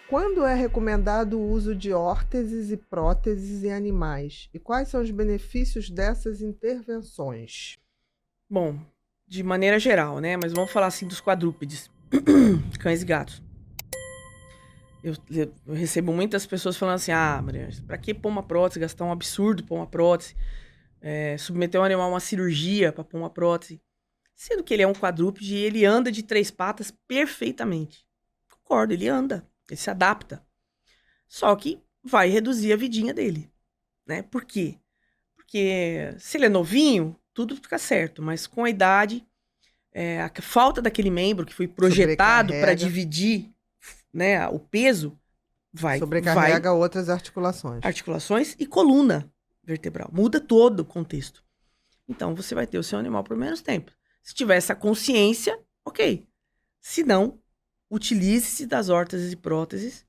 Quando é recomendado o uso de órteses e próteses em animais? E quais são os benefícios dessas intervenções? Bom, de maneira geral, né? Mas vamos falar assim dos quadrúpedes, cães e gatos. Eu recebo muitas pessoas falando assim, Maria, pra que pôr uma prótese, gastar um absurdo pôr uma prótese, submeter um animal a uma cirurgia pra pôr uma prótese, sendo que ele é um quadrúpede e ele anda de 3 patas perfeitamente. Concordo, ele anda, ele se adapta. Só que vai reduzir a vidinha dele, né? Por quê? Porque se ele é novinho, tudo fica certo, mas com a idade, a falta daquele membro que foi projetado para dividir, né, o peso, sobrecarrega outras articulações. Articulações e coluna vertebral. Muda todo o contexto. Então, você vai ter o seu animal por menos tempo. Se tiver essa consciência, ok. Se não, utilize-se das órteses e próteses.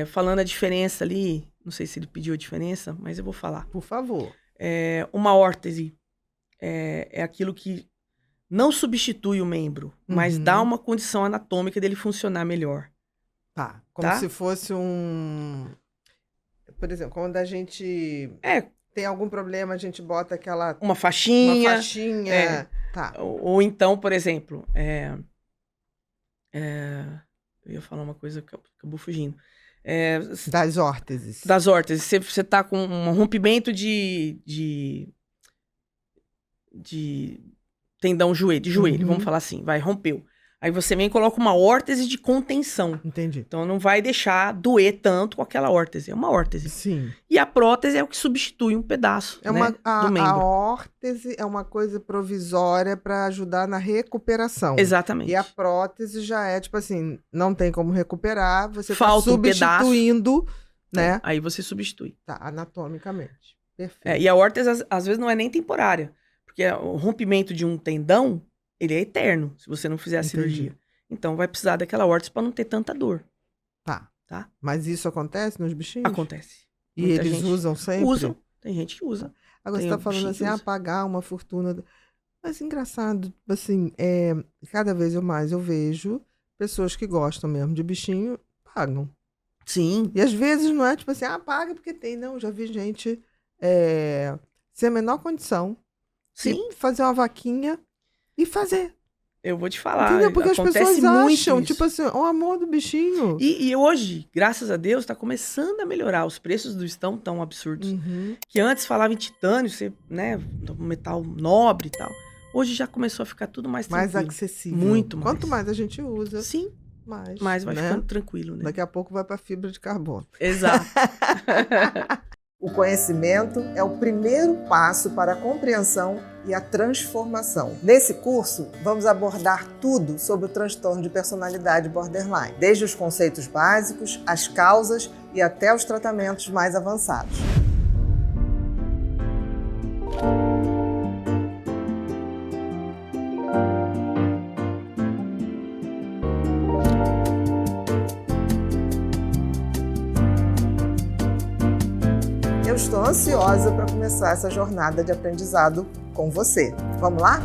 Falando a diferença ali, não sei se ele pediu a diferença, mas eu vou falar. Por favor. Uma órtese é aquilo que não substitui o membro, mas dá uma condição anatômica dele funcionar melhor. Tá, como se fosse um... Por exemplo, quando a gente tem algum problema, a gente bota aquela... Uma faixinha. Uma faixinha. Tá. Ou então, por exemplo, eu ia falar uma coisa que acabou fugindo. Das órteses. Das órteses. Você tá com um rompimento de tendão de joelho, vamos falar assim, rompeu. Aí você vem e coloca uma órtese de contenção. Entendi. Então não vai deixar doer tanto com aquela órtese. É uma órtese. Sim. E a prótese é o que substitui um pedaço, do membro. A órtese é uma coisa provisória para ajudar na recuperação. Exatamente. E a prótese já é tipo assim, não tem como recuperar, você está substituindo, né? Aí você substitui. Tá, anatomicamente. Perfeito. E a órtese às vezes não é nem temporária, porque o rompimento de um tendão, ele é eterno, se você não fizer a cirurgia. Então vai precisar daquela órtese para não ter tanta dor. Tá. Tá? Mas isso acontece nos bichinhos? Acontece. E eles usam sempre? Usam. Tem gente que usa. Agora você tá falando assim, pagar uma fortuna. Mas engraçado, assim, cada vez mais eu vejo pessoas que gostam mesmo de bichinho, pagam. Sim. E às vezes não é tipo assim, paga porque tem. Não, já vi gente sem a menor condição. Sim. Fazer uma vaquinha e fazer. Eu vou te falar. Entendeu? Porque as pessoas acham, isso. tipo assim, o amor do bichinho. E hoje, graças a Deus, tá começando a melhorar. Os preços não estão tão absurdos. Que antes falava em titânio, né, metal nobre e tal. Hoje já começou a ficar tudo mais tranquilo. Mais acessível. Muito mais. Quanto mais a gente usa. Sim. Mais vai ficando tranquilo, né? Daqui a pouco vai para fibra de carbono. Exato. O conhecimento é o primeiro passo para a compreensão e a transformação. Nesse curso, vamos abordar tudo sobre o transtorno de personalidade borderline, desde os conceitos básicos, as causas e até os tratamentos mais avançados. Eu estou ansiosa para começar essa jornada de aprendizado com você. Vamos lá?